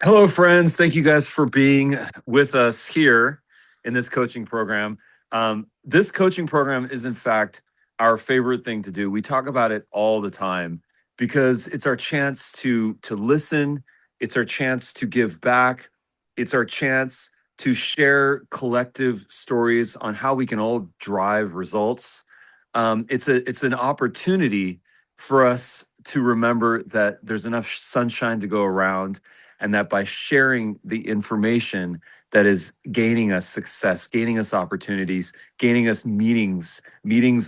Hello, friends. Thank you guys for being with us here in this coaching program. This coaching program is, in fact, our favorite thing to do. We talk about it all the time because it's our chance to listen. It's our chance to give back. It's our chance to share collective stories on how we can all drive results. It's an opportunity for us to remember that there's enough sunshine to go around, and that by sharing the information that is gaining us success, gaining us opportunities, gaining us meetings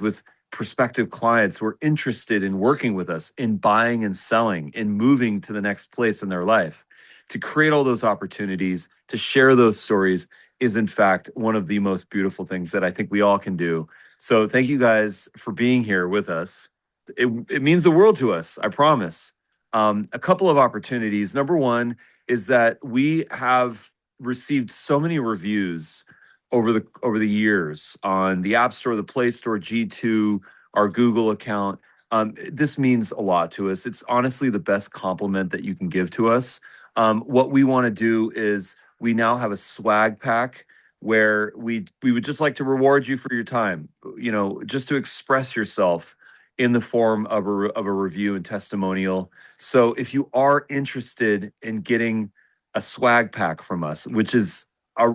with prospective clients who are interested in working with us, in buying and selling, in moving to the next place in their life. To create all those opportunities, to share those stories is, in fact, one of the most beautiful things that I think we all can do. So thank you guys for being here with us. It means the world to us, I promise. A couple of opportunities. Number one is that we have received so many reviews over the years on the App Store, the Play Store, G2, our Google account. This means a lot to us. It's honestly the best compliment that you can give to us. What we want to do is we now have a swag pack where we would just like to reward you for your time, just to express yourself in the form of a review and testimonial. So if you are interested in getting a swag pack from us, which is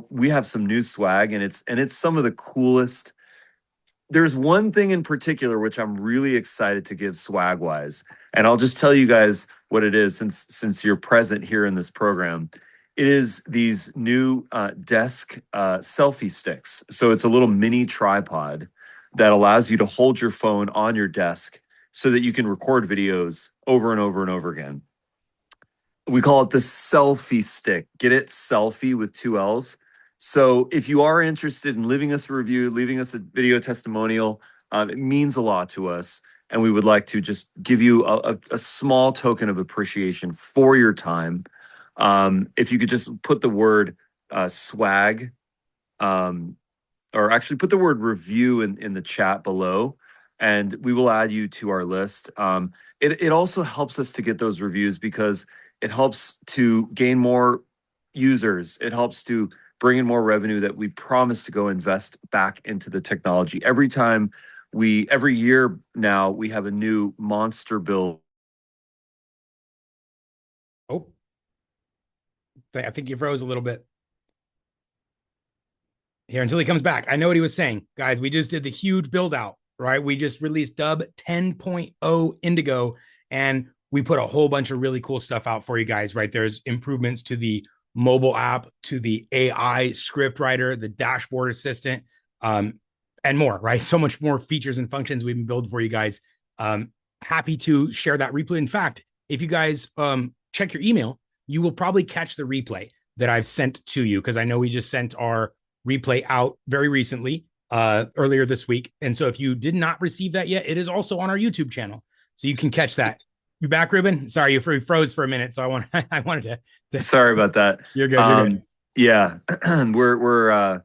we have some new swag, and it's some of the coolest. There's one thing in particular which I'm really excited to give swag wise, and I'll just tell you guys what it is since you're present here in this program. It is these new desk selfie sticks. So it's a little mini tripod that allows you to hold your phone on your desk so that you can record videos over and over and over again. We call it the selfie stick. Get it? Selfie with two L's. So if you are interested in leaving us a review, leaving us a video testimonial, it means a lot to us. And we would like to just give you a small token of appreciation for your time. If you could just put the word swag, or actually put the word review in the chat below, and we will add you to our list. It also helps us to get those reviews because it helps to gain more users. It helps to bring in more revenue that we promise to go invest back into the technology. Every year now, we have a new monster build. Oh, I think you froze a little bit here until he comes back. I know what he was saying. Guys, we just did the huge build out, right? We just released Dubb 10.0 Indigo, and we put a whole bunch of really cool stuff out for you guys, right? There's improvements to the mobile app, to the AI script writer, the dashboard assistant, and more, right? So much more features and functions we've been building for you guys. Happy to share that replay. In fact, if you guys check your email, you will probably catch the replay that I've sent to you, because I know we just sent our replay out very recently, earlier this week. And so if you did not receive that yet, it is also on our YouTube channel. So you can catch that. You back, Ruben? Sorry, you froze for a minute. So I wanted to Sorry about that. You're good. You're good. Yeah, we're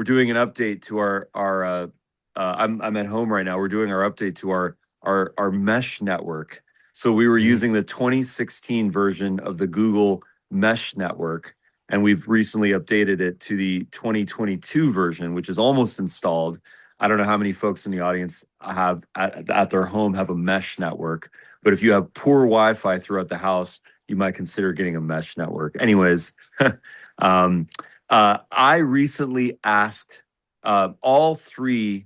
doing an update to our. I'm at home right now. We're doing our update to our mesh network. So we were using the 2016 version of the Google Mesh Network, and we've recently updated it to the 2022 version, which is almost installed. I don't know how many folks in the audience have at their home have a mesh network, but if you have poor Wi-Fi throughout the house, you might consider getting a mesh network. Anyways, I recently asked all three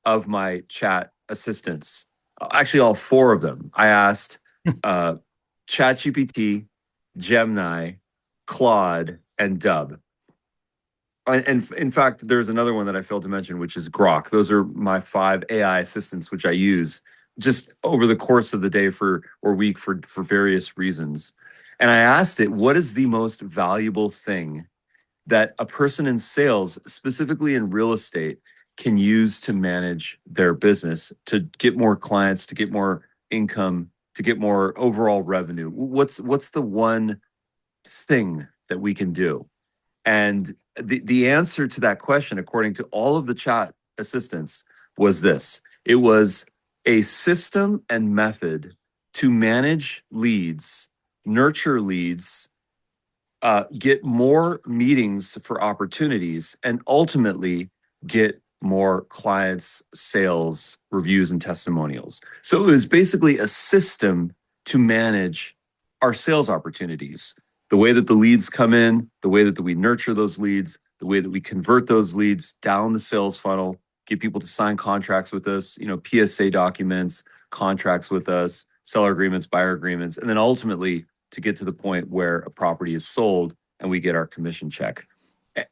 of my chat assistants, actually all four of them. I asked ChatGPT, Gemini, Claude, and Dubb. And in fact, there's another one that I failed to mention, which is Grok. Those are my 5 AI assistants, which I use just over the course of the day or week for various reasons. And I asked it, what is the most valuable thing that a person in sales, specifically in real estate, can use to manage their business, to get more clients, to get more income, to get more overall revenue? What's the one thing that we can do? And the answer to that question, according to all of the chat assistants, was this. It was a system and method to manage leads, nurture leads, get more meetings for opportunities, and ultimately get more clients, sales, reviews, and testimonials. So it was basically a system to manage our sales opportunities, the way that the leads come in, the way that we nurture those leads, the way that we convert those leads down the sales funnel, get people to sign contracts with us, PSA documents, contracts with us, seller agreements, buyer agreements, and then ultimately to get to the point where a property is sold and we get our commission check.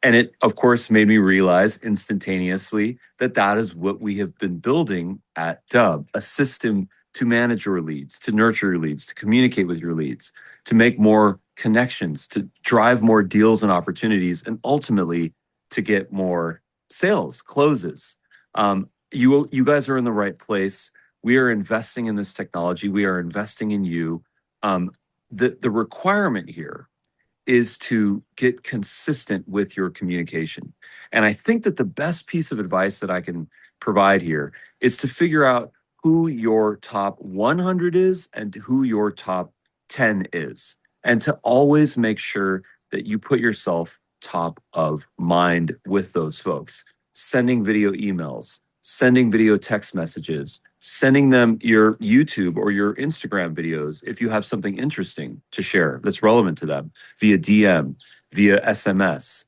And it, of course, made me realize instantaneously that that is what we have been building at Dubb, a system to manage your leads, to nurture your leads, to communicate with your leads, to make more connections, to drive more deals and opportunities, and ultimately to get more sales, closes. You guys are in the right place. We are investing in this technology. We are investing in you. The requirement here is to get consistent with your communication. And I think that the best piece of advice that I can provide here is to figure out who your top 100 is and who your top 10 is, and to always make sure that you put yourself top of mind with those folks, sending video emails, sending video text messages, sending them your YouTube or your Instagram videos if you have something interesting to share that's relevant to them, via DM, via SMS,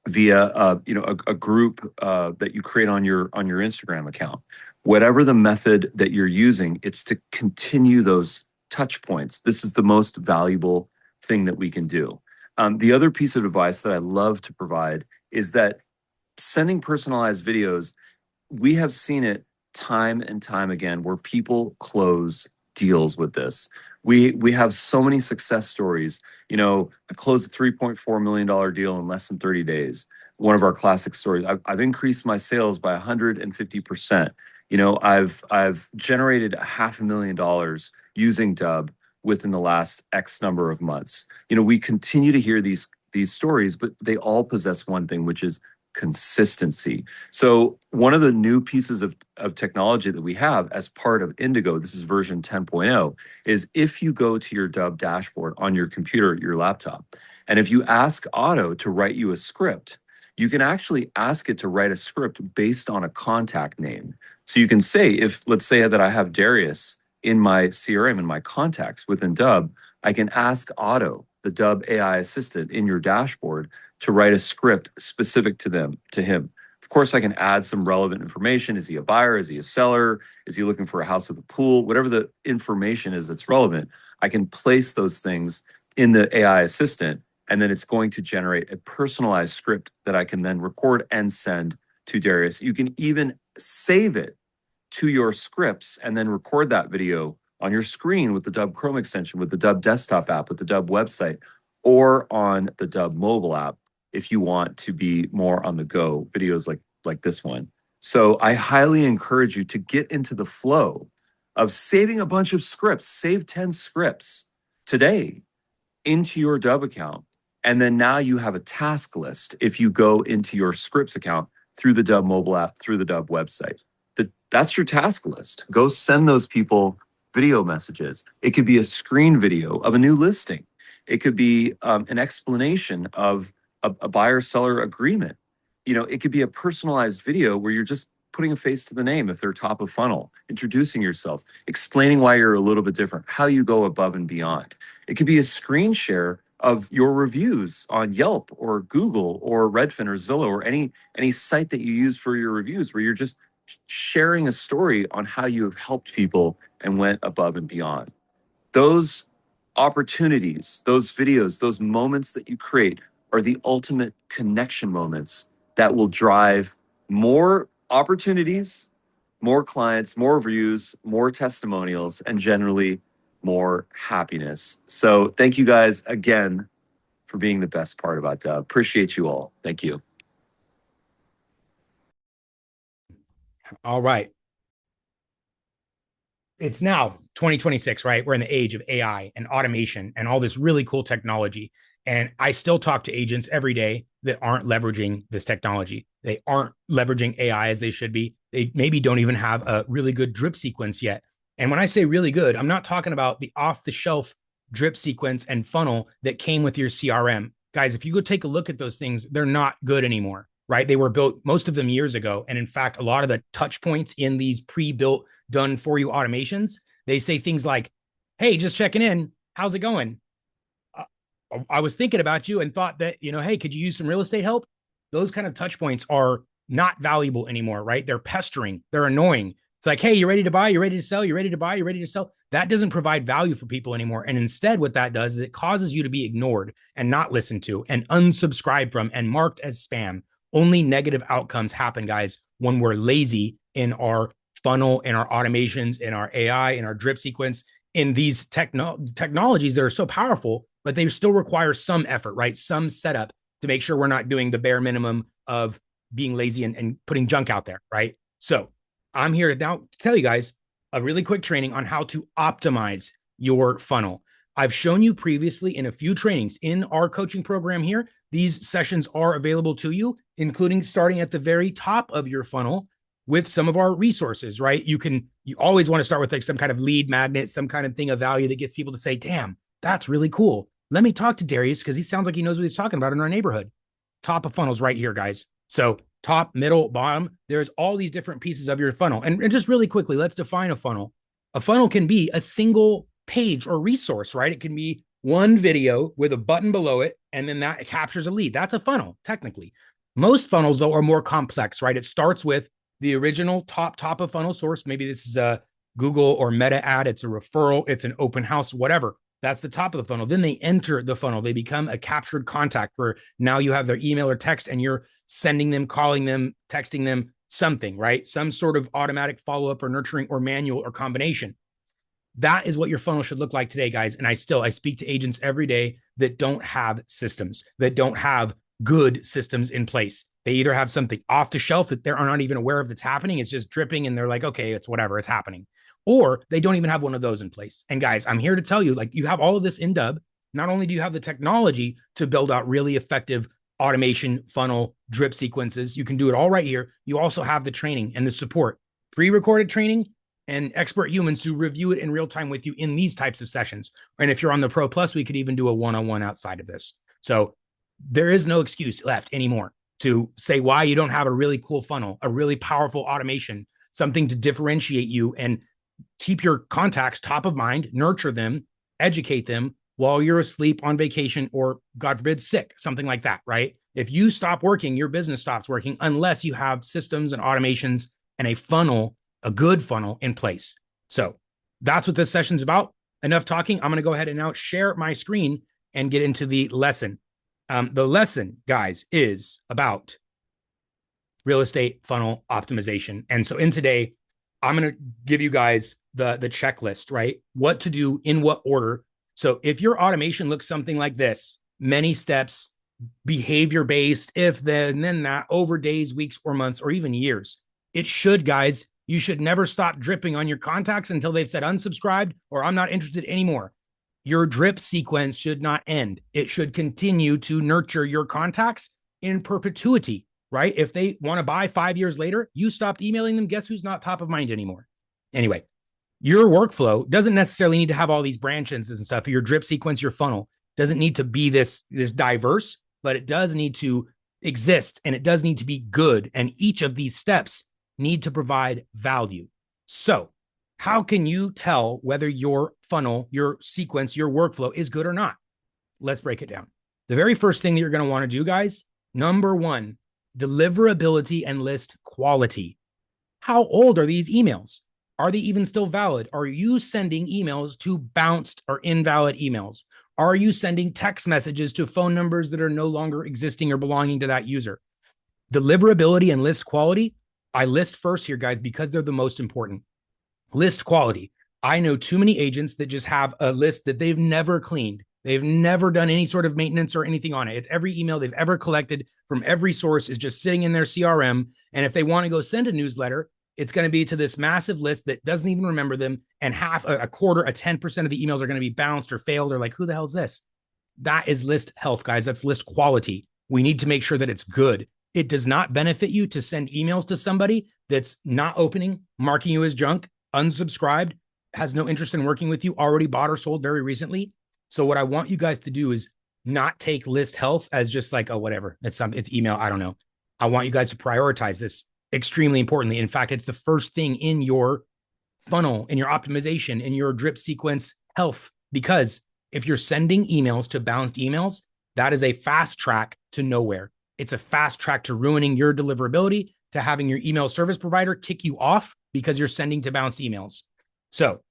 via a group that you create on your Instagram account. Whatever the method that you're using, it's to continue those touch points. This is the most valuable thing that we can do. The other piece of advice that I love to provide is that sending personalized videos, we have seen it time and time again where people close deals with this. We have so many success stories. I closed a $3.4 million deal in less than 30 days. One of our classic stories. I've increased my sales by 150%. I've generated $500,000 using Dubb within the last X number of months. We continue to hear these stories, but they all possess one thing, which is consistency. So one of the new pieces of technology that we have as part of Indigo, this is version 10.0, is if you go to your Dubb dashboard on your computer, your laptop, and if you ask Auto to write you a script, you can actually ask it to write a script based on a contact name. So you can say, if let's say that I have Darius in my CRM, in my contacts within Dubb, I can ask Auto, the Dubb AI assistant in your dashboard, to write a script specific to him. Of course, I can add some relevant information. Is he a buyer? Is he a seller? Is he looking for a house with a pool? Whatever the information is that's relevant, I can place those things in the AI assistant, and then it's going to generate a personalized script that I can then record and send to Darius. You can even save it to your scripts and then record that video on your screen with the Dubb Chrome extension, with the Dubb desktop app, with the Dubb website, or on the Dubb mobile app if you want to be more on the go, videos like this one. So I highly encourage you to get into the flow of saving a bunch of scripts. Save 10 scripts today into your Dubb account. And then now you have a task list if you go into your scripts account through the Dubb mobile app, through the Dubb website. That's your task list. Go send those people video messages. It could be a screen video of a new listing. It could be an explanation of a buyer-seller agreement. It could be a personalized video where you're just putting a face to the name if they're top of funnel, introducing yourself, explaining why you're a little bit different, how you go above and beyond. It could be a screen share of your reviews on Yelp or Google or Redfin or Zillow or any site that you use for your reviews, where you're just sharing a story on how you have helped people and went above and beyond. Those opportunities, those videos, those moments that you create are the ultimate connection moments that will drive more opportunities, more clients, more views, more testimonials, and generally more happiness. So thank you guys again for being the best part about Dubb. Appreciate you all. Thank you. All right. It's now 2026, right? We're in the age of AI and automation and all this really cool technology. And I still talk to agents every day that aren't leveraging this technology. They aren't leveraging AI as they should be. They maybe don't even have a really good drip sequence yet. And when I say really good, I'm not talking about the off the shelf drip sequence, and funnel that came with your CRM. Guys, if you go take a look at those things, they're not good anymore, right? They were built, most of them, years ago. And in fact, a lot of the touch points in these pre-built, done for you automations, they say things like, hey, just checking in. How's it going? I was thinking about you and thought that, hey, could you use some real estate help? Those kind of touch points are not valuable anymore, right? They're pestering, they're annoying. It's like, hey, you ready to buy? You ready to sell? You ready to buy? You ready to sell? That doesn't provide value for people anymore. And instead, what that does is it causes you to be ignored and not listened to and unsubscribed from and marked as spam. Only negative outcomes happen, guys, when we're lazy in our funnel, in our automations, in our AI, in our drip sequence, in these technologies that are so powerful, but they still require some effort, right? Some setup to make sure we're not doing the bare minimum of being lazy and putting junk out there, right? So I'm here to now tell you guys a really quick training on how to optimize your funnel. I've shown you previously in a few trainings in our coaching program here. These sessions are available to you, including starting at the very top of your funnel with some of our resources, right? You always want to start with like some kind of lead magnet, some kind of thing of value that gets people to say, damn, that's really cool. Let me talk to Darius because he sounds like he knows what he's talking about in our neighborhood. Top of funnels right here, guys. So top, middle, bottom, there's all these different pieces of your funnel. And just really quickly, let's define a funnel. A funnel can be a single page or resource, right? It can be one video with a button below it, and then that captures a lead. That's a funnel, technically. Most funnels, though, are more complex, right? It starts with the original top of funnel source. Maybe this is a Google or Meta ad. It's a referral. It's an open house, whatever. That's the top of the funnel. Then they enter the funnel. They become a captured contact where now you have their email or text and you're sending them, calling them, texting them something, right? Some sort of automatic follow-up or nurturing or manual or combination. That is what your funnel should look like today, guys. And I speak to agents every day that don't have systems, that don't have good systems in place. They either have something off the shelf that they're not even aware of that's happening. It's just dripping and they're like, okay, it's whatever, it's happening. Or they don't even have one of those in place. And guys, I'm here to tell you, like, you have all of this in Dubb. Not only do you have the technology to build out really effective automation, funnel, drip sequences, you can do it all right here. You also have the training and the support, pre-recorded training and expert humans to review it in real time with you in these types of sessions. And if you're on the Pro Plus, we could even do a one-on-one outside of this. So there is no excuse left anymore to say why you don't have a really cool funnel, a really powerful automation, something to differentiate you and keep your contacts top of mind, nurture them, educate them while you're asleep, on vacation, or God forbid, sick, something like that, right? If you stop working, your business stops working unless you have systems and automations and a funnel, a good funnel in place. So that's what this session's about. Enough talking. I'm going to go ahead and now share my screen and get into the lesson. The lesson, guys, is about real estate funnel optimization. And so in today, I'm going to give you guys the checklist, right? What to do in what order. So if your automation looks something like this, many steps, behavior-based, if then that, over days, weeks, or months, or even years, it should, guys, you should never stop dripping on your contacts until they've said unsubscribed or I'm not interested anymore. Your drip sequence should not end. It should continue to nurture your contacts in perpetuity, right? If they want to buy 5 years later, you stopped emailing them. Guess who's not top of mind anymore? Anyway, your workflow doesn't necessarily need to have all these branches and stuff. Your drip sequence, your funnel doesn't need to be this diverse, but it does need to exist and it does need to be good. And each of these steps need to provide value. So how can you tell whether your funnel, your sequence, your workflow is good or not? Let's break it down. The very first thing that you're going to want to do, guys, number one, deliverability and list quality. How old are these emails? Are they even still valid? Are you sending emails to bounced or invalid emails? Are you sending text messages to phone numbers that are no longer existing or belonging to that user? Deliverability and list quality. I list first here, guys, because they're the most important. List quality. I know too many agents that just have a list that they've never cleaned. They've never done any sort of maintenance or anything on it. It's every email they've ever collected from every source is just sitting in their CRM. And if they want to go send a newsletter, it's going to be to this massive list that doesn't even remember them. And a quarter, 10% of the emails are going to be bounced or failed or like, who the hell is this? That is list health, guys. That's list quality. We need to make sure that it's good. It does not benefit you to send emails to somebody that's not opening, marking you as junk, unsubscribed, has no interest in working with you, already bought or sold very recently. So what I want you guys to do is not take list health as just like, oh, whatever. It's email. I don't know. I want you guys to prioritize this extremely importantly. In fact, it's the first thing in your funnel, in your optimization, in your drip sequence health, because if you're sending emails to bounced emails, that is a fast track to nowhere. It's a fast track to ruining your deliverability, to having your email service provider kick you off because you're sending to bounced emails. So,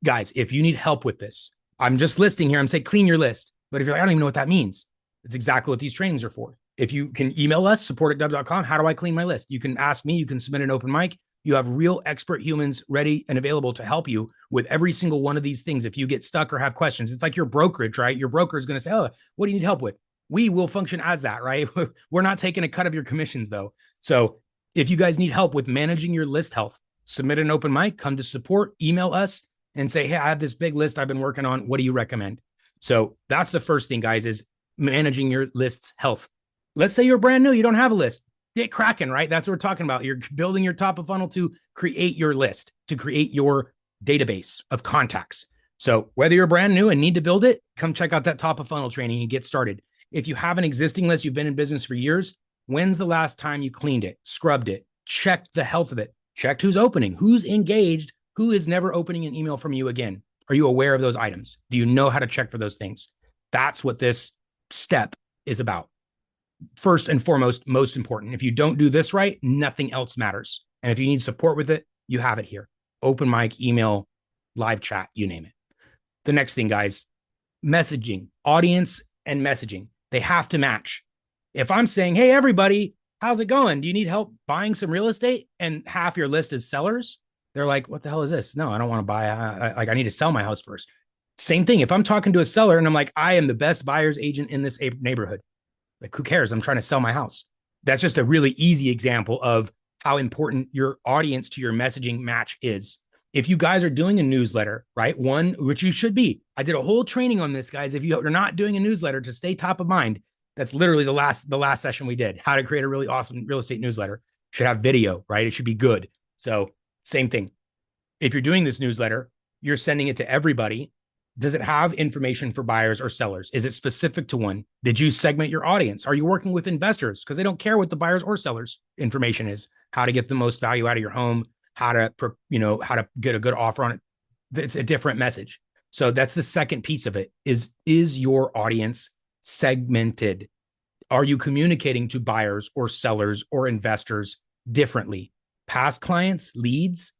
guys, if you need help with this, I'm just listing here. I'm saying clean your list. But if you're like, I don't even know what that means, it's exactly what these trainings are for. If you can email us, support@dubb.com, how do I clean my list? You can ask me, you can submit an open mic. You have real expert humans ready and available to help you with every single one of these things. If you get stuck or have questions, it's like your brokerage, right? Your broker is going to say, oh, what do you need help with? We will function as that, right? We're not taking a cut of your commissions though. So if you guys need help with managing your list health, submit an open mic, come to support, email us and say, hey, I have this big list I've been working on. What do you recommend? So that's the first thing, guys, is managing your list's health. Let's say you're brand new, you don't have a list. Get cracking, right? That's what we're talking about. You're building your top of funnel to create your list, to create your database of contacts. So whether you're brand new and need to build it, come check out that top of funnel training and get started. If you have an existing list, you've been in business for years, when's the last time you cleaned it, scrubbed it, checked the health of it, checked who's opening, who's engaged, who is never opening an email from you again? Are you aware of those items? Do you know how to check for those things? That's what this step is about. First and foremost, most important. If you don't do this right, nothing else matters. And if you need support with it, you have it here. Open mic, email, live chat, you name it. The next thing, guys, messaging, audience and messaging. They have to match. If I'm saying, hey, everybody, how's it going? Do you need help buying some real estate? And half your list is sellers. They're like, what the hell is this? No, I don't want to buy. I need to sell my house first. Same thing. If I'm talking to a seller and I'm like, I am the best buyer's agent in this neighborhood. Like, who cares? I'm trying to sell my house. That's just a really easy example of how important your audience to your messaging match is. If you guys are doing a newsletter, right? One, which you should be. I did a whole training on this, guys. If you're not doing a newsletter to stay top of mind, that's literally the last session we did. How to create a really awesome real estate newsletter. Should have video, right? It should be good. So same thing. If you're doing this newsletter, you're sending it to everybody. Does it have information for buyers or sellers? Is it specific to one? Did you segment your audience? Are you working with investors? Because they don't care what the buyers or sellers information is. How to get the most value out of your home, how to get a good offer on it. It's a different message. So that's the second piece of it is your audience segmented? Are you communicating to buyers or sellers or investors differently? Past clients, leads?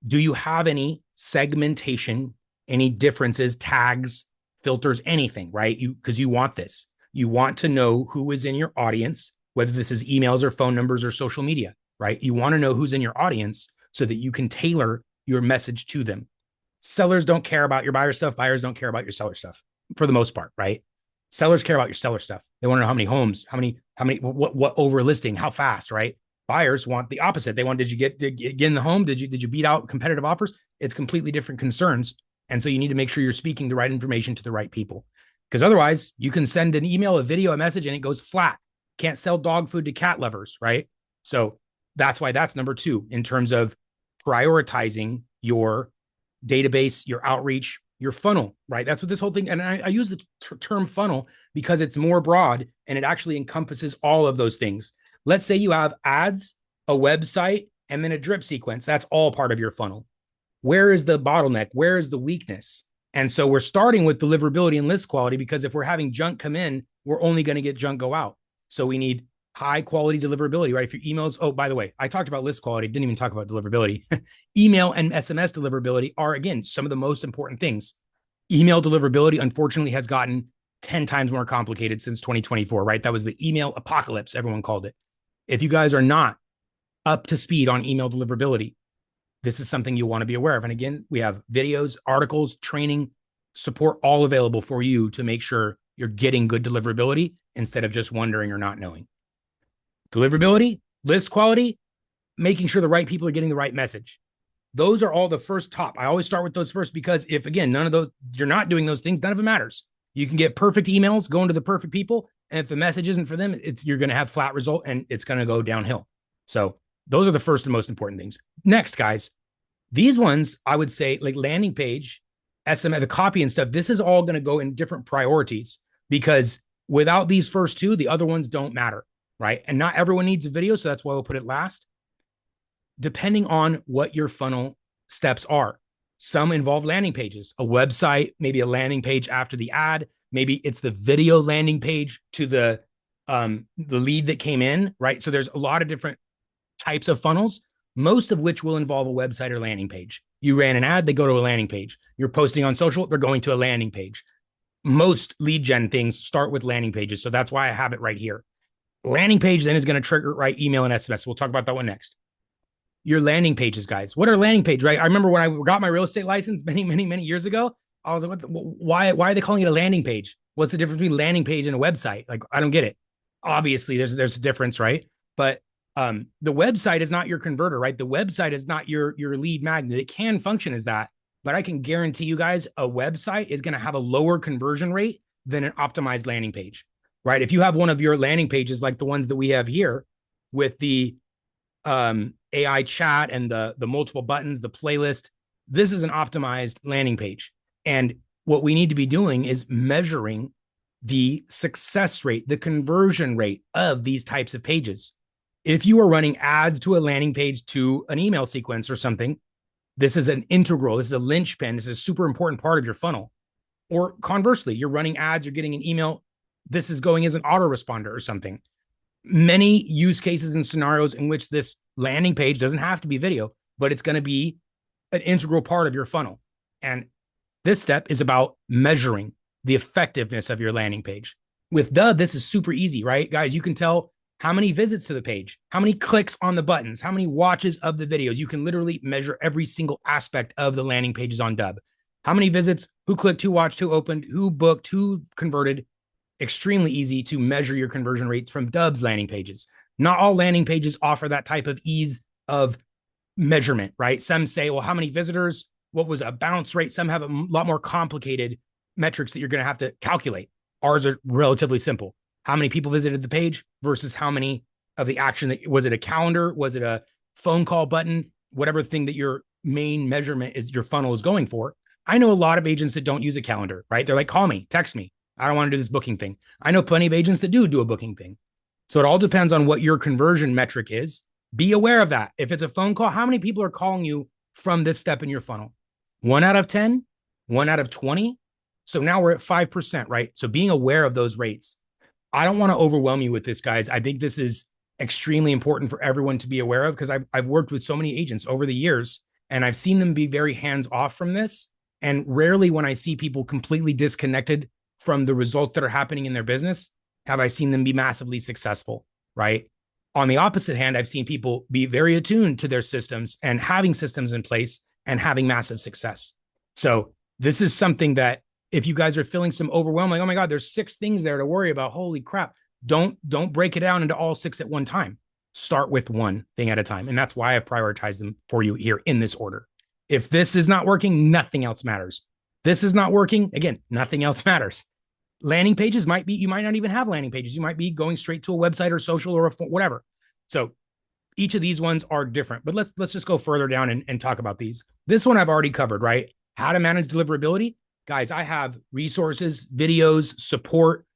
Do you have any segmentation, any differences, tags, filters, anything, right? Because you want this. You want to know who is in your audience, whether this is emails or phone numbers or social media, right? You want to know who's in your audience so that you can tailor your message to them. Sellers don't care about your buyer stuff. Buyers don't care about your seller stuff for the most part, right? Sellers care about your seller stuff. They want to know how many homes, what over listing, how fast, right? Buyers want the opposite. They want, did you get in the home? Did you beat out competitive offers? It's completely different concerns. And so you need to make sure you're speaking the right information to the right people. Because otherwise you can send an email, a video, a message, and it goes flat. Can't sell dog food to cat lovers, right? So that's why that's number 2 in terms of prioritizing your database, your outreach, your funnel, right? That's what this whole thing, and I use the term funnel because it's more broad and it actually encompasses all of those things. Let's say you have ads, a website, and then a drip sequence. That's all part of your funnel. Where is the bottleneck? Where is the weakness? And so we're starting with deliverability and list quality because if we're having junk come in, we're only going to get junk go out. So we need high quality deliverability, right? If your emails, oh, by the way, I talked about list quality, didn't even talk about deliverability. Email and SMS deliverability are, again, some of the most important things. Email deliverability, unfortunately, has gotten 10 times more complicated since 2024, right? That was the email apocalypse, everyone called it. If you guys are not up to speed on email deliverability, this is something you want to be aware of. And again, we have videos, articles, training, support, all available for you to make sure you're getting good deliverability instead of just wondering or not knowing. Deliverability, list quality, making sure the right people are getting the right message. Those are all the first top. I always start with those first because if, again, none of those, you're not doing those things, none of it matters. You can get perfect emails going to the perfect people. And if the message isn't for them, you're going to have flat result and it's going to go downhill. So those are the first and most important things. Next, guys, these ones, I would say like landing page SMS, the copy and stuff, this is all going to go in different priorities because without these first two, the other ones don't matter, right? And not everyone needs a video, so that's why we'll put it last. Depending on what your funnel steps are, some involve landing pages, a website, maybe a landing page after the ad, maybe it's the video landing page to the lead that came in, right? So there's a lot of different types of funnels, most of which will involve a website or landing page. You ran an ad, they go to a landing page. You're posting on social, they're going to a landing page. Most lead gen things start with landing pages. So that's why I have it right here. Landing page then is going to trigger right email and SMS. We'll talk about that one next. Your landing pages, guys. What are landing pages, right? I remember when I got my real estate license many years ago, I was like, why are they calling it a landing page? What's the difference between landing page and a website? Like, I don't get it. Obviously, there's a difference, right? But the website is not your converter, right? The website is not your lead magnet. It can function as that, but I can guarantee you guys a website is going to have a lower conversion rate than an optimized landing page, right? If you have one of your landing pages like the ones that we have here with the AI chat and the multiple buttons, the playlist, this is an optimized landing page. And what we need to be doing is measuring the success rate, the conversion rate of these types of pages. If you are running ads to a landing page to an email sequence or something, this is an integral, this is a linchpin, this is a super important part of your funnel. Or conversely, you're running ads, you're getting an email, this is going as an autoresponder or something. Many use cases and scenarios in which this landing page doesn't have to be video, but it's going to be an integral part of your funnel. And this step is about measuring the effectiveness of your landing page. With Dubb, this is super easy, right? Guys, you can tell how many visits to the page, how many clicks on the buttons, how many watches of the videos. You can literally measure every single aspect of the landing pages on Dubb. How many visits, who clicked, who watched, who opened, who booked, who converted. Extremely easy to measure your conversion rates from Dubb's landing pages. Not all landing pages offer that type of ease of measurement, right? Some say, well, how many visitors? What was a bounce rate? Some have a lot more complicated metrics that you're going to have to calculate. Ours are relatively simple. How many people visited the page versus how many of the action that was it a calendar? Was it a phone call button? Whatever thing that your main measurement is, your funnel is going for. I know a lot of agents that don't use a calendar, right? They're like, call me, text me. I don't want to do this booking thing. I know plenty of agents that do a booking thing. So it all depends on what your conversion metric is. Be aware of that. If it's a phone call, how many people are calling you from this step in your funnel? 1 out of 10, 1 out of 20. So now we're at 5%, right? So being aware of those rates. I don't want to overwhelm you with this, guys. I think this is extremely important for everyone to be aware of because I've worked with so many agents over the years and I've seen them be very hands off from this. And rarely when I see people completely disconnected from the results that are happening in their business, have I seen them be massively successful, right? On the opposite hand, I've seen people be very attuned to their systems and having systems in place and having massive success. So this is something that if you guys are feeling some overwhelm, like, oh my God, there's 6 things there to worry about. Holy crap. Don't break it down into all 6 at one time. Start with one thing at a time. And that's why I prioritize them for you here in this order. If this is not working, nothing else matters. This is not working. Again, nothing else matters. Landing pages might be, you might not even have landing pages. You might be going straight to a website or social or whatever. So each of these ones are different, but let's just go further down and talk about these. This one I've already covered, right? How to manage deliverability. Guys, I have resources, videos, support,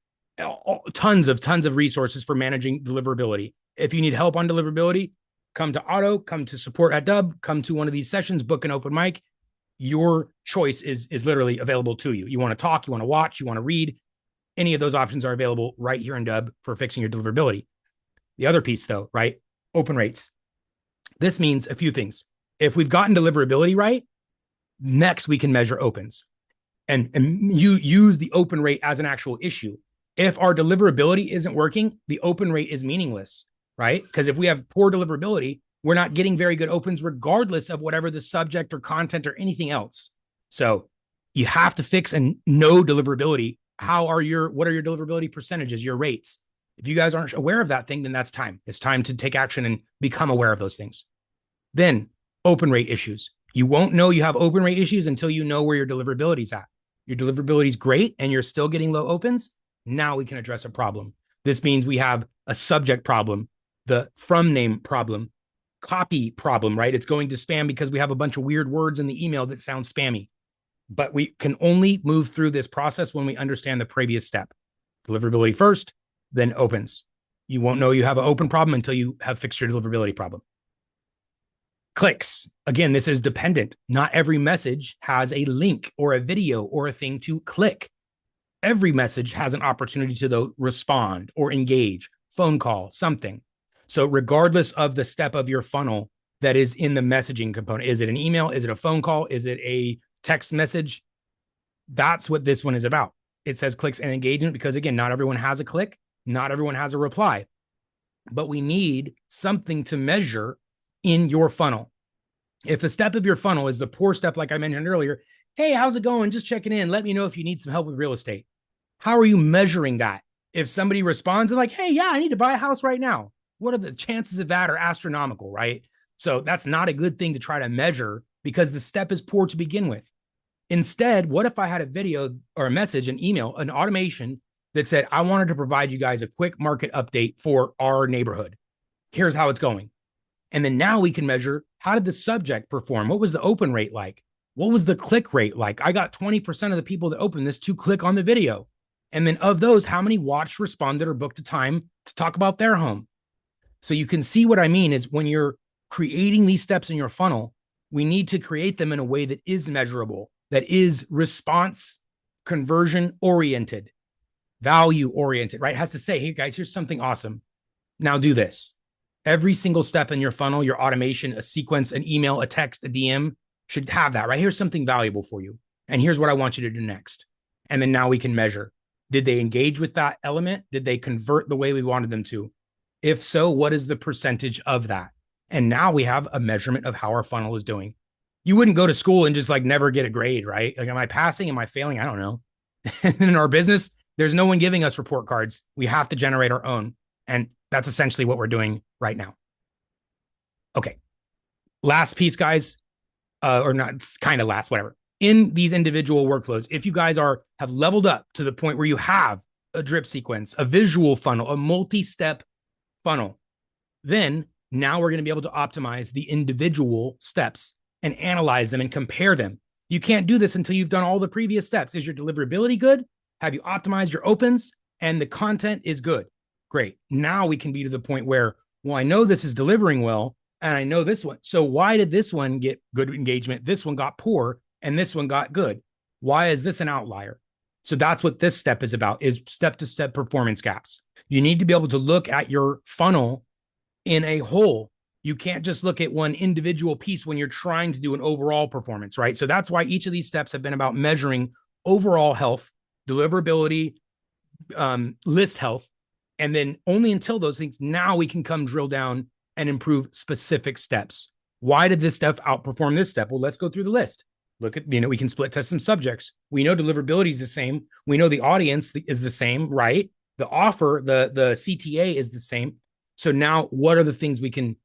tons of resources for managing deliverability. If you need help on deliverability, come to Otto, come to support at Dubb, come to one of these sessions, book an open mic. Your choice is literally available to you. You want to talk, you want to watch, you want to read. Any of those options are available right here in Dubb for fixing your deliverability. The other piece though, right? Open rates. This means a few things. If we've gotten deliverability right, next we can measure opens and you use the open rate as an actual issue. If our deliverability isn't working, the open rate is meaningless, right? Because if we have poor deliverability, we're not getting very good opens regardless of whatever the subject or content or anything else. So you have to fix and know deliverability. What are your deliverability percentages, your rates? If you guys aren't aware of that thing, then that's time. It's time to take action and become aware of those things. Then open rate issues. You won't know you have open rate issues until you know where your deliverability is at. Your deliverability is great and you're still getting low opens. Now we can address a problem. This means we have a subject problem, the from name problem, copy problem, right? It's going to spam because we have a bunch of weird words in the email that sound spammy. But we can only move through this process when we understand the previous step. Deliverability first, then opens. You won't know you have an open problem until you have fixed your deliverability problem. Clicks. Again, this is dependent. Not every message has a link or a video or a thing to click. Every message has an opportunity to though respond or engage, phone call, something. So regardless of the step of your funnel that is in the messaging component, is it an email? Is it a phone call? Is it a text message? That's what this one is about. It says clicks and engagement because, again, not everyone has a click. Not everyone has a reply. But we need something to measure in your funnel. If the step of your funnel is the poor step, like I mentioned earlier, hey, how's it going? Just checking in. Let me know if you need some help with real estate. How are you measuring that? If somebody responds and like, hey, yeah, I need to buy a house right now. What are the chances of that are astronomical, right? So that's not a good thing to try to measure because the step is poor to begin with. Instead, what if I had a video or a message, an email, an automation that said, I wanted to provide you guys a quick market update for our neighborhood. Here's how it's going. And then now we can measure, how did the subject perform? What was the open rate like? What was the click rate like? I got 20% of the people that opened this to click on the video. And then of those, how many watched, responded, or booked a time to talk about their home? So you can see what I mean is when you're creating these steps in your funnel, we need to create them in a way that is measurable, that is response conversion oriented, value oriented, right? It has to say, hey guys, here's something awesome. Now do this. Every single step in your funnel, your automation, a sequence, an email, a text, a DM should have that, right? Here's something valuable for you. And here's what I want you to do next. And then now we can measure. Did they engage with that element? Did they convert the way we wanted them to? If so, what is the percentage of that? And now we have a measurement of how our funnel is doing. You wouldn't go to school and just like never get a grade, right? Like, am I passing? Am I failing? I don't know. In our business, there's no one giving us report cards. We have to generate our own. And that's essentially what we're doing right now. Okay. Last piece, guys, or not kind of last, whatever. In these individual workflows, if you guys have leveled up to the point where you have a drip sequence, a visual funnel, a multi-step funnel, then now we're going to be able to optimize the individual steps and analyze them and compare them. You can't do this until you've done all the previous steps. Is your deliverability good? Have you optimized your opens? And the content is good. Great. Now we can be to the point where, well, I know this is delivering well, and I know this one. So why did this one get good engagement? This one got poor, and this one got good. Why is this an outlier? So that's what this step is about, is step-to-step performance gaps. You need to be able to look at your funnel in a whole. You can't just look at one individual piece when you're trying to do an overall performance, right? So that's why each of these steps have been about measuring overall health, deliverability, list health, and then only until those things, now we can come drill down and improve specific steps. Why did this step outperform this step? Well, let's go through the list. Look at, we can split test some subjects. We know deliverability is the same. We know the audience is the same, right? The offer, the CTA is the same. So now what are the things we can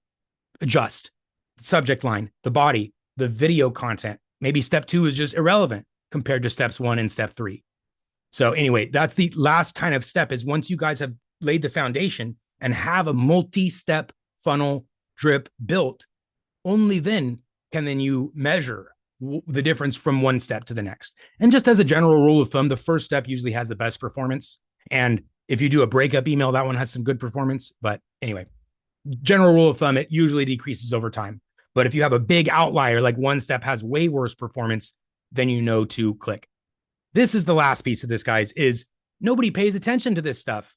adjust? The subject line, the body, the video content. Maybe step 2 is just irrelevant compared to steps 1 and step 3. So anyway, that's the last kind of step, is once you guys have laid the foundation and have a multi-step funnel drip built, only then can you measure the difference from one step to the next. And just as a general rule of thumb, the first step usually has the best performance. And if you do a breakup email, that one has some good performance. But anyway, general rule of thumb, it usually decreases over time. But if you have a big outlier, like one step has way worse performance, then you know to click. This is the last piece of this, guys, is nobody pays attention to this stuff.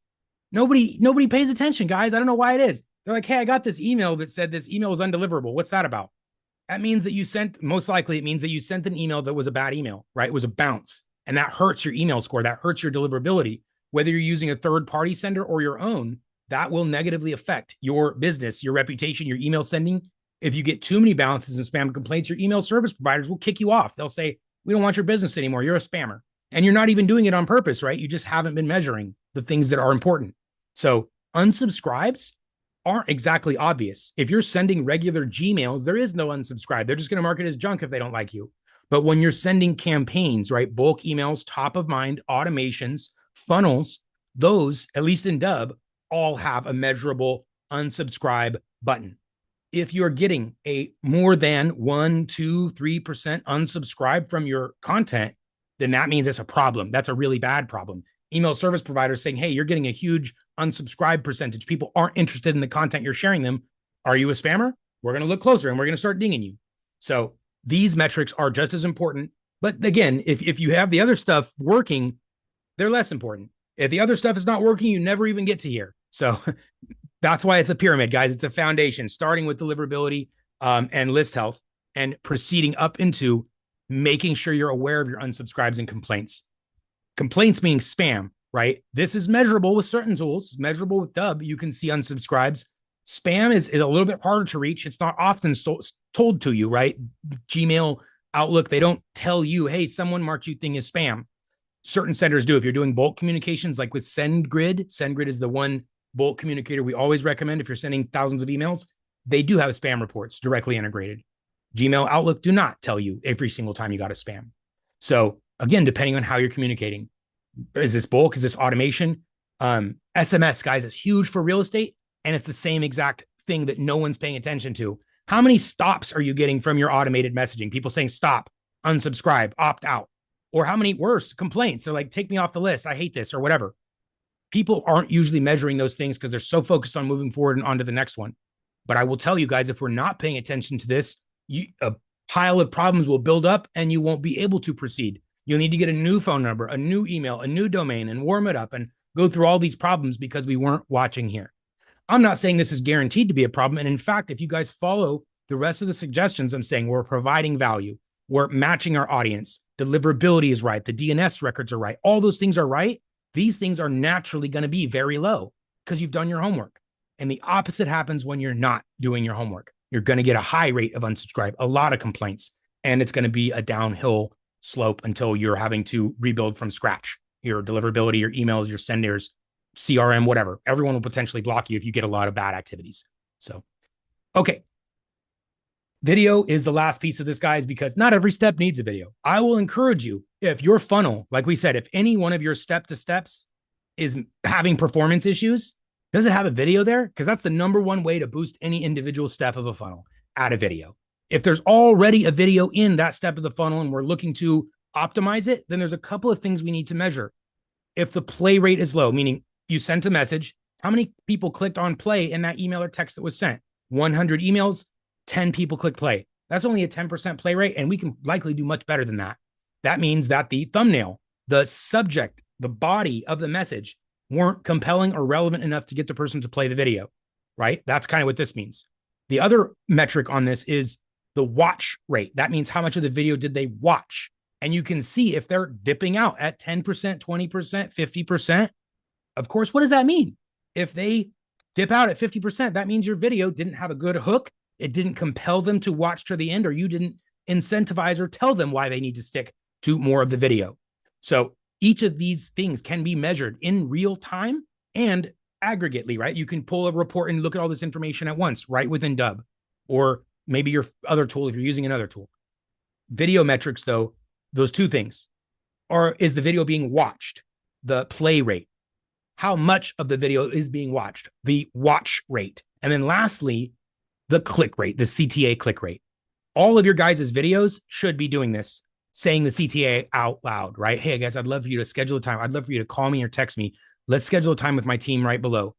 Nobody pays attention, guys. I don't know why it is. They're like, hey, I got this email that said this email is undeliverable. What's that about? That means that most likely it means that you sent an email that was a bad email, right? It was a bounce. And that hurts your email score. That hurts your deliverability. Whether you're using a third-party sender or your own, that will negatively affect your business, your reputation, your email sending. If you get too many bounces and spam complaints, your email service providers will kick you off. They'll say, we don't want your business anymore. You're a spammer. And you're not even doing it on purpose, right? You just haven't been measuring the things that are important. So unsubscribes aren't exactly obvious. If you're sending regular Gmails, there is no unsubscribe. They're just going to mark it as junk if they don't like you. But when you're sending campaigns, right, bulk emails, top of mind, automations, funnels, those, at least in Dubb, all have a measurable unsubscribe button. if you're getting a more than 1, 2, 3% unsubscribe from your content, then that means it's a problem. That's a really bad problem. Email service providers saying, hey, you're getting a huge unsubscribe percentage. People aren't interested in the content you're sharing them. Are you a spammer? We're going to look closer and we're going to start dinging you. So these metrics are just as important. But again, if you have the other stuff working, they're less important. If the other stuff is not working, you never even get to here. So that's why it's a pyramid, guys. It's a foundation, starting with deliverability and list health and proceeding up into making sure you're aware of your unsubscribes and complaints. Complaints meaning spam, right? This is measurable with certain tools, measurable with Dubb. You can see unsubscribes. Spam is a little bit harder to reach. It's not often told to you, right? Gmail, Outlook, they don't tell you, hey, someone marked you thing as spam. Certain senders do. If you're doing bulk communications, like with SendGrid is the one bulk communicator we always recommend if you're sending thousands of emails. They do have spam reports directly integrated. Gmail, Outlook do not tell you every single time you got a spam. So again, depending on how you're communicating, is this bulk? Is this automation? SMS, guys, is huge for real estate. And it's the same exact thing that no one's paying attention to. How many stops are you getting from your automated messaging? People saying stop, unsubscribe, opt out. Or how many worse complaints? They're like, take me off the list. I hate this or whatever. People aren't usually measuring those things because they're so focused on moving forward and on to the next one. But I will tell you guys, if we're not paying attention to this, a pile of problems will build up and you won't be able to proceed. You'll need to get a new phone number, a new email, a new domain, and warm it up and go through all these problems because we weren't watching here. I'm not saying this is guaranteed to be a problem. And in fact, if you guys follow the rest of the suggestions, I'm saying we're providing value. We're matching our audience. Deliverability is right. The DNS records are right. All those things are right. These things are naturally going to be very low because you've done your homework. And the opposite happens when you're not doing your homework. You're going to get a high rate of unsubscribe, a lot of complaints, and it's going to be a downhill slope until you're having to rebuild from scratch. Your deliverability, your emails, your senders, CRM, whatever. Everyone will potentially block you if you get a lot of bad activities. So, okay. Video is the last piece of this, guys, because not every step needs a video. I will encourage you, if your funnel, like we said, if any one of your step-to-steps is having performance issues, does it have a video there? Because that's the number one way to boost any individual step of a funnel, add a video. If there's already a video in that step of the funnel and we're looking to optimize it, then there's a couple of things we need to measure. If the play rate is low, meaning you sent a message, how many people clicked on play in that email or text that was sent? 100 emails, 10 people click play. That's only a 10% play rate, and we can likely do much better than that. That means that the thumbnail, the subject, the body of the message weren't compelling or relevant enough to get the person to play the video, right? That's kind of what this means. The other metric on this is the watch rate. That means how much of the video did they watch? And you can see if they're dipping out at 10%, 20%, 50%. Of course, what does that mean? If they dip out at 50%, that means your video didn't have a good hook. It didn't compel them to watch to the end, or you didn't incentivize or tell them why they need to stick to more of the video. So each of these things can be measured in real time and aggregately, right? You can pull a report and look at all this information at once, right within Dubb, or maybe your other tool if you're using another tool. Video metrics, though, those two things is the video being watched, the play rate, how much of the video is being watched, the watch rate, and then lastly, the click rate, the CTA click rate. All of your guys' videos should be doing this, saying the CTA out loud, right? Hey, guys, I'd love for you to schedule a time. I'd love for you to call me or text me. Let's schedule a time with my team right below.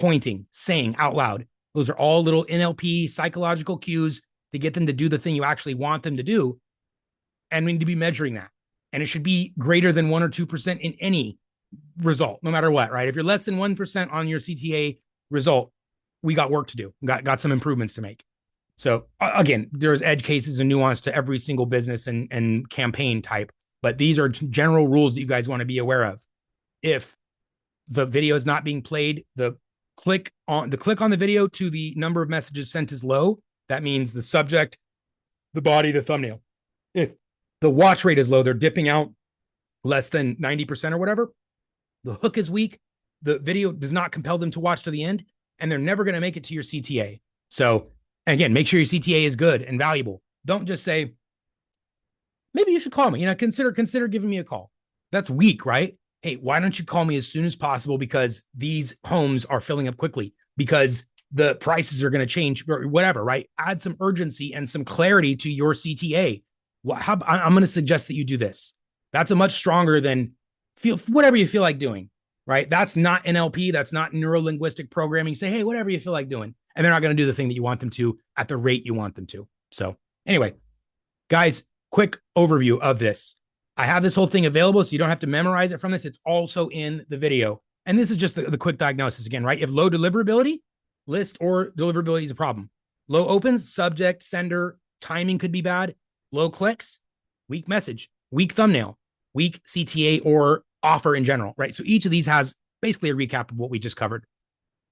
Pointing, saying out loud. Those are all little NLP psychological cues to get them to do the thing you actually want them to do. And we need to be measuring that. And it should be greater than 1 or 2% in any result, no matter what, right? If you're less than 1% on your CTA result, we got work to do. Got some improvements to make. So again, there's edge cases and nuance to every single business and campaign type, but these are general rules that you guys want to be aware of. If the video is not being played, the click on the video to the number of messages sent is low. That means the subject, the body, the thumbnail. If the watch rate is low, they're dipping out less than 90% or whatever. The hook is weak. The video does not compel them to watch to the end, and they're never going to make it to your CTA. So again, make sure your CTA is good and valuable. Don't just say, maybe you should call me. Consider giving me a call. That's weak, right? Hey, why don't you call me as soon as possible because these homes are filling up quickly? Because the prices are going to change or whatever, right? Add some urgency and some clarity to your CTA. I'm going to suggest that you do this. That's a much stronger than feel whatever you feel like doing, right? That's not NLP. That's not neuro linguistic programming. Say, hey, whatever you feel like doing. And they're not going to do the thing that you want them to at the rate you want them to. So anyway, guys, quick overview of this. I have this whole thing available, so you don't have to memorize it from this. It's also in the video. And this is just the quick diagnosis again, right? If low deliverability, list or deliverability is a problem. Low opens, subject, sender, timing could be bad. Low clicks, weak message, weak thumbnail, weak CTA or offer in general, right? So each of these has basically a recap of what we just covered.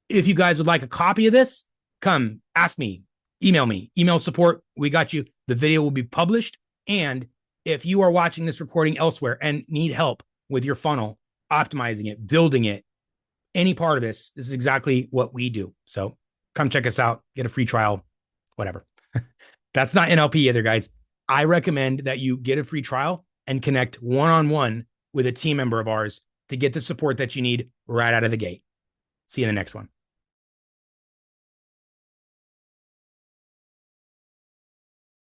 If you guys would like a copy of this, come ask me, email support. We got you. The video will be published. And if you are watching this recording elsewhere and need help with your funnel, optimizing it, building it, any part of this is exactly what we do. So come check us out, get a free trial, whatever. That's not NLP either, guys. I recommend that you get a free trial and connect one-on-one with a team member of ours to get the support that you need right out of the gate. See you in the next one.